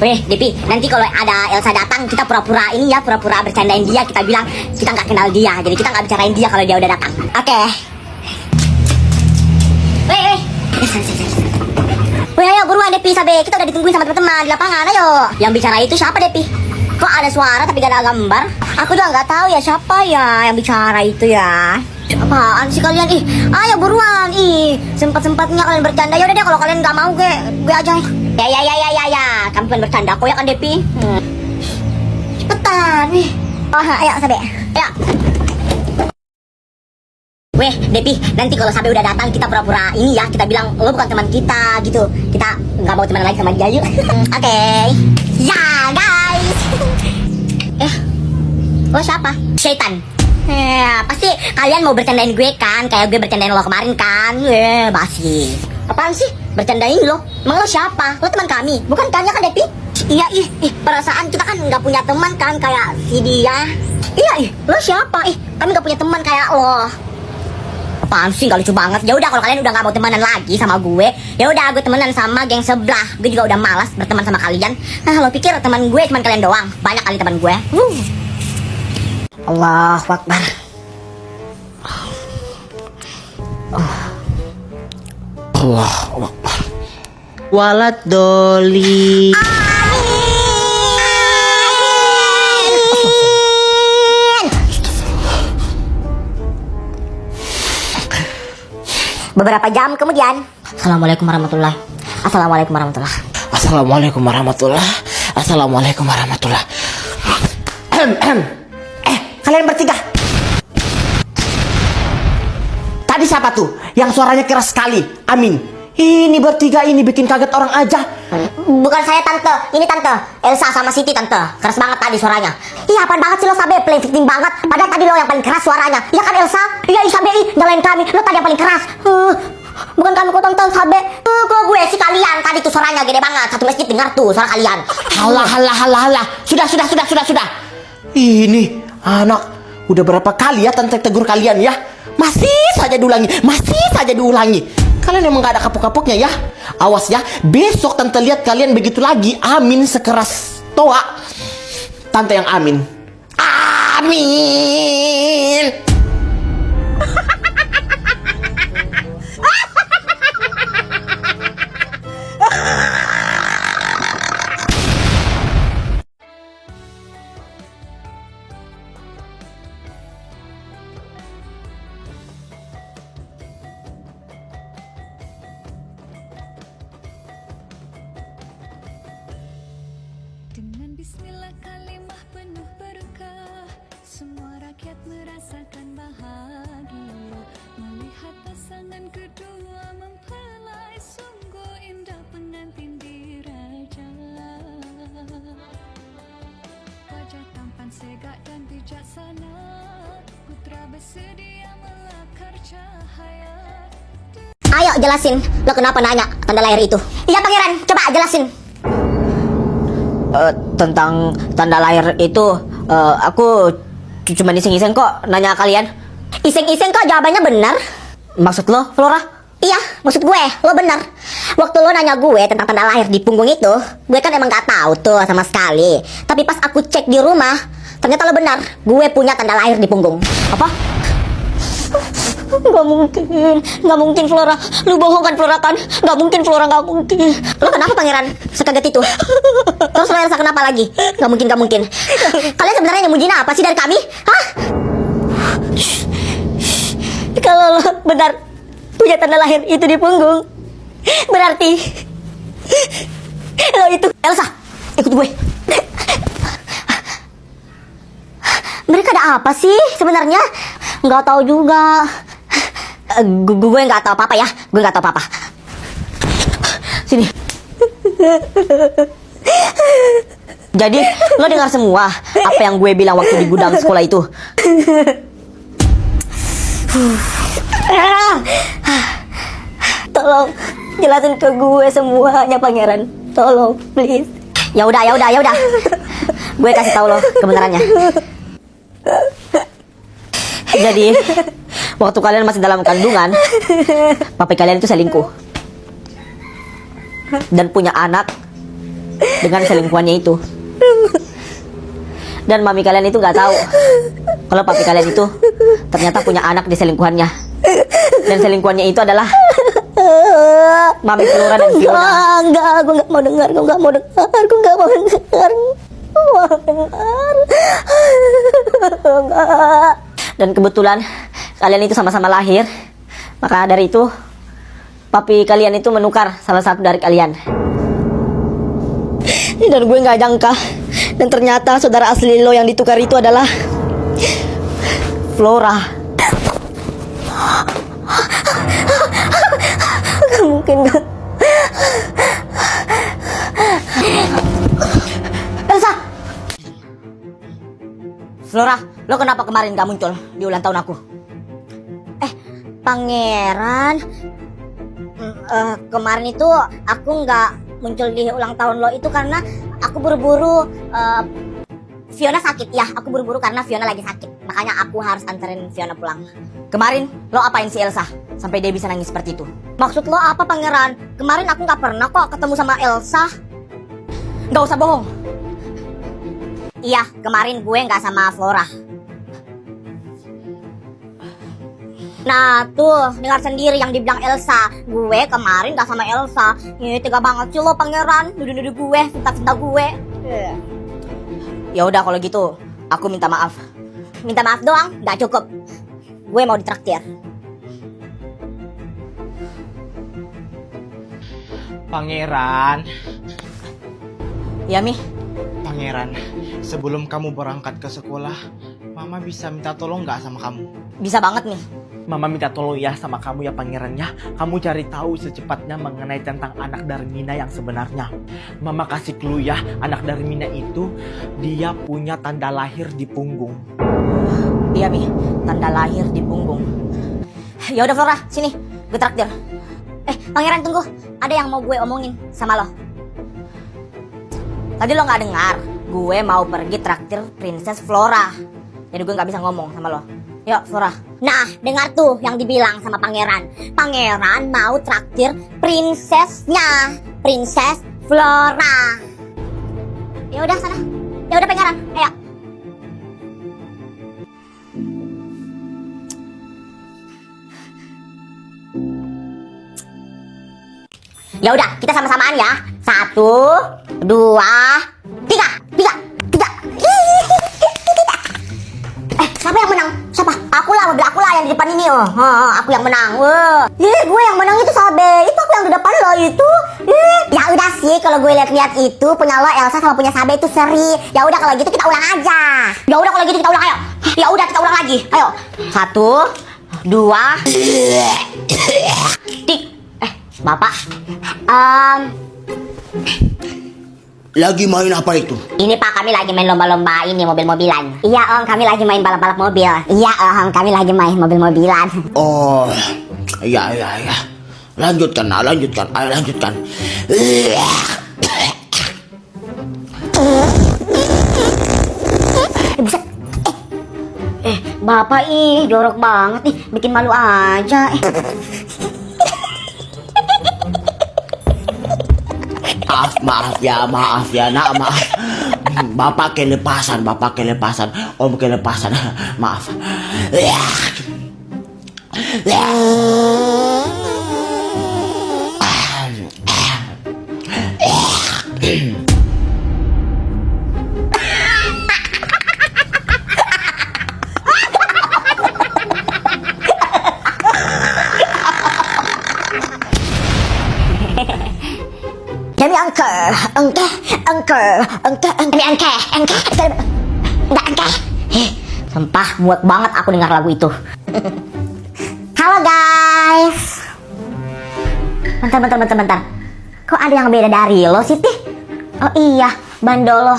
Weh, Depi, nanti kalau ada Elsa datang, kita pura-pura ini ya, pura-pura bercandain dia. Kita bilang kita nggak kenal dia, jadi kita nggak bicarain dia kalau dia udah datang. Oke. Weh. Weh, ayo buruan Depi, Sabe. Kita udah ditungguin sama teman-teman di lapangan, ayo. Yang bicara itu siapa, Depi? Kok ada suara tapi gak ada gambar? Aku juga nggak tahu ya siapa ya yang bicara itu ya. Apaan sih kalian? Ayo buruan. Sempat-sempatnya kalian bercanda. Yaudah deh, kalau kalian nggak mau gue aja. Ya. Kamu kan bercanda kok ya kan, Depi? Cepetan. Ayo Sabe. Ayo. Weh, Depi, nanti kalau Sabe udah datang kita pura-pura ini ya, kita bilang lo bukan teman kita gitu. Kita nggak mau teman lagi sama dia yuk. Oke. Ya, guys. Lo siapa? Syaitan. Pasti kalian mau bercandain gue kan, kayak gue bercandain lo kemarin kan. Basi. Apaan sih? Bercandain lo? Emang lo siapa? Lo teman kami, bukan kan ya kan, Depi? Iya, perasaan kita kan nggak punya teman kan kayak si dia. Iya, lo siapa? Kami nggak punya teman kayak lo. Apaan sih, gak lucu banget. Ya udah, kalau kalian udah nggak mau temenan lagi sama gue, ya udah gue temenan sama geng sebelah. Gue juga udah malas berteman sama kalian. Lo pikir teman gue cuma kalian doang? Banyak kali teman gue. Allahu Akbar. Allahu Akbar. Walad doli. Beberapa jam kemudian. Assalamualaikum warahmatullahi. Assalamualaikum warahmatullahi. Assalamualaikum warahmatullahi. Assalamualaikum warahmatullahi. Kalian bertiga. Tadi siapa tuh yang suaranya keras sekali? Amin. Ini bertiga ini bikin kaget orang aja. Bukan saya tante, ini tante Elsa sama Siti tante. Keras banget tadi suaranya. Iya, apaan banget sih lo, Sabe, playing victim banget. Padahal tadi lo yang paling keras suaranya. Iya kan Elsa? Iya Sabe, nyalain kami. Lo tadi yang paling keras. Bukan kami kok tante, Sabe. Kok gue sih kalian. Tadi tuh suaranya gede banget. Satu masjid dengar tuh suara kalian. Halah. Sudah. Ini anak udah berapa kali ya tante tegur kalian ya? Masih saja diulangi. Kalian emang gak ada kapok-kapoknya ya? Awas ya, besok tante lihat kalian begitu lagi. Amin sekeras toa. Tante yang amin. Amin. Dengan bismillah kalimah penuh berkah, semua rakyat merasakan bahagia. Melihat pasangan kedua mempelai, sungguh indah pengantin diraja. Wajah tampan segak dan bijaksana, putra bersedia melakar cahaya. Ayo jelasin, lo kenapa nanya tanda lahir itu? Iya pangeran, coba jelasin. Tentang tanda lahir itu, aku cuma iseng-iseng kok nanya kalian. Iseng-iseng kok jawabannya benar? Maksud lo, Flora? Iya, maksud gue, lo benar. Waktu lo nanya gue tentang tanda lahir di punggung itu, gue kan emang gak tahu tuh sama sekali. Tapi pas aku cek di rumah, ternyata lo benar. Gue punya tanda lahir di punggung. Apa? Gak mungkin Flora. Lu bohong kan Flora kan? Gak mungkin Flora, gak mungkin. Lo kenapa pangeran? Sekaget itu. Terus lo Elsa kenapa lagi? Gak mungkin. Kalian sebenarnya nyembunyiin apa sih dari kami? Hah? Kalau lo benar punya tanda lahir itu di punggung, berarti lo itu Elsa. Ikut gue. Mereka ada apa sih sebenarnya? Nggak tahu juga. Gue nggak tahu apa-apa ya. Gue nggak tahu apa-apa. Sini. Jadi lo dengar semua apa yang gue bilang waktu di gudang sekolah itu? Tolong jelasin ke gue semuanya pangeran. Tolong please. Ya udah. Gue kasih tahu lo kebenarannya. Jadi waktu kalian masih dalam kandungan, papi kalian itu selingkuh dan punya anak dengan selingkuhannya itu. Dan mami kalian itu nggak tahu kalau papi kalian itu ternyata punya anak di selingkuhannya. Dan selingkuhannya itu adalah mami Flora dan Fiona. Enggak, aku nggak mau dengar, aku nggak mau dengar, aku nggak mau dengar. Enggak. Dan kebetulan kalian itu sama-sama lahir. Maka dari itu papi kalian itu menukar salah satu dari kalian. Dan gue nggak jangka. Dan ternyata saudara asli lo yang ditukar itu adalah Flora. Gak mungkin, gak. Elsa! Flora, lo kenapa kemarin gak muncul di ulang tahun aku? Pangeran, kemarin itu aku nggak muncul di ulang tahun lo itu karena aku buru-buru. Fiona sakit ya, aku buru-buru karena Fiona lagi sakit, makanya aku harus anterin Fiona pulang. Kemarin lo apain si Elsa sampai dia bisa nangis seperti itu? Maksud lo apa, Pangeran? Kemarin aku nggak pernah kok ketemu sama Elsa. Gak usah bohong. Iya, kemarin gue nggak sama Flora. Nah tuh, dengar sendiri yang dibilang Elsa. Gue kemarin gak sama Elsa. Ih, tega banget sih lo, Pangeran. Nuduh-nuduh gue, cinta-cinta gue. Ya udah kalau gitu, aku minta maaf. Minta maaf doang, gak cukup. Gue mau ditraktir. Pangeran, Ya Mi, Pangeran, sebelum kamu berangkat ke sekolah, Mama bisa minta tolong nggak sama kamu? bisa banget nih. Mama minta tolong ya sama kamu ya Pangeran ya. Kamu cari tahu secepatnya mengenai tentang anak dari Mina yang sebenarnya. Mama kasih clue ya, anak dari Mina itu dia punya tanda lahir di punggung. Iya Mi, tanda lahir di punggung. Ya udah Flora, sini, gue traktir. Pangeran tunggu. Ada yang mau gue omongin sama lo. Tadi lo nggak dengar, gue mau pergi traktir Princess Flora. Jadi gue nggak bisa ngomong sama lo. Yuk Flora. Nah, dengar tuh yang dibilang sama Pangeran. Pangeran mau traktir prinsesnya, Princess Flora. Ya udah sana. Ya udah Pangeran, ayo. Ya udah, kita sama-samaan ya. 1, 2, 3. 3. Siapa yang menang? Siapa? Akulah, mobil akulah yang di depan ini. Aku yang menang. Gue yang menang itu Sabe. Itu aku yang di depan lo itu. Ya udah sih, kalau gue lihat-lihat itu punya lo Elsa sama punya Sabe itu seri. Ya udah kalau gitu kita ulang aja. Ya udah kalau gitu kita ulang, ayo. Ya udah kita ulang lagi. Ayo. 1, 2, tik. Bapak. Lagi main apa itu? Ini Pak, kami lagi main lomba-lomba ini, mobil-mobilan. Iya Om, kami lagi main balap-balap mobil. Iya Om, kami lagi main mobil-mobilan. Oh, iya. Lanjutkan. Ayo lanjutkan. Buset. Bapak jorok banget nih, bikin malu aja. Maaf ya nak, maaf. Bapak kelepasan. Om kelepasan. Maaf. Demi angke. Sumpah muak banget aku dengar lagu itu. Halo guys. Bentar. Kok ada yang beda dari lo sih, Tih? Oh iya, Bando lo.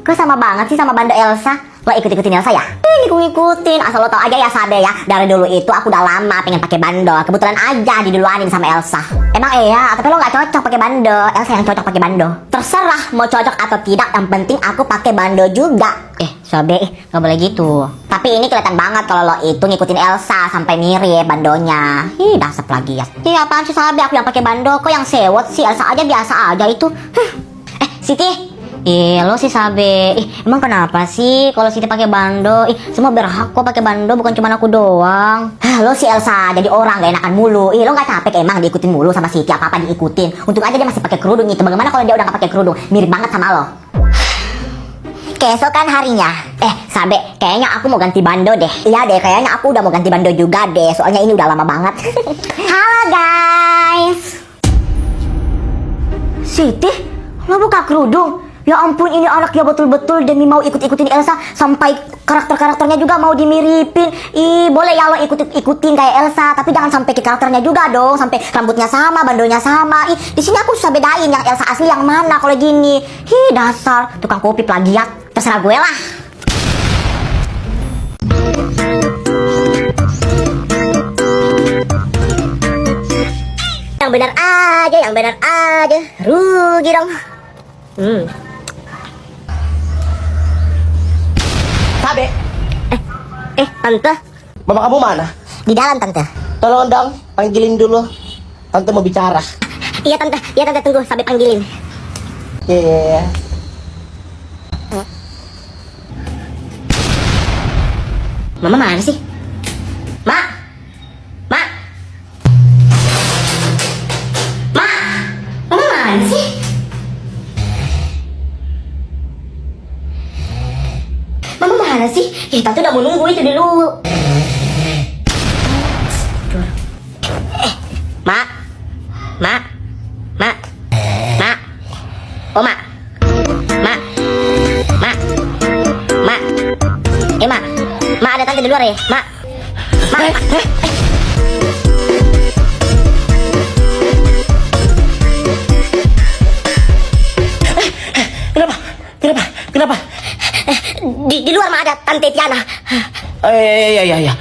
Kok sama banget sih sama Bando Elsa? Lo ikut-ikutin Elsa ya? Ngikut-ngikutin, asal lo tau aja ya Sabe ya. Dari dulu itu aku udah lama pengen pakai bando. Kebetulan aja diduluanin sama Elsa. Emang iya, tapi lo nggak cocok pakai bando. Elsa yang cocok pakai bando. Terserah mau cocok atau tidak, yang penting aku pakai bando juga. Sabe, nggak boleh gitu. Tapi ini kelihatan banget kalau lo itu ngikutin Elsa sampai mirip bandonya. Dasar plagiat. Apaan sih Sabe, aku yang pakai bando, kok yang sewot sih? Elsa aja biasa aja itu. Siti. Lo sih Sabe, emang kenapa sih kalau Siti pakai bando? Semua berhak kok pakai bando, bukan cuma aku doang. Lo si Elsa jadi orang gak enakan mulu. Lo gak capek emang diikutin mulu sama Siti, apa-apa diikutin. Untung aja dia masih pakai kerudung itu. Bagaimana kalau dia udah gak pakai kerudung? Mirip banget sama lo. Keesokan harinya, Sabe, kayaknya aku mau ganti bando deh. Iya deh, kayaknya aku udah mau ganti bando juga deh. Soalnya ini udah lama banget. Halo guys. Siti, lo buka kerudung? Ya ampun, ini anaknya betul-betul demi mau ikut-ikutin Elsa. Sampai karakter-karakternya juga mau dimiripin. Boleh ya lo ikutin kayak Elsa, tapi jangan sampai ke karakternya juga dong. Sampai rambutnya sama, bandonya sama. Di sini aku susah bedain yang Elsa asli yang mana kalau gini. Dasar tukang kopi plagiat. Terserah gue lah. Yang benar aja, yang benar aja. Rugi dong. Sabe, Tante, mama kamu mana? di dalam tante. Tolong dong, panggilin dulu. Tante mau bicara. Iya tante, tunggu sampai panggilin. Iya. Mama mana sih? Mak, mak, mama mana sih? Mama mana sih? Tante udah mau nunggu itu dulu. Mak, mak, oh mak, mak, mak ada tante di luar ya, mak. Kenapa? Di luar mak ada tante Tiana. Iya.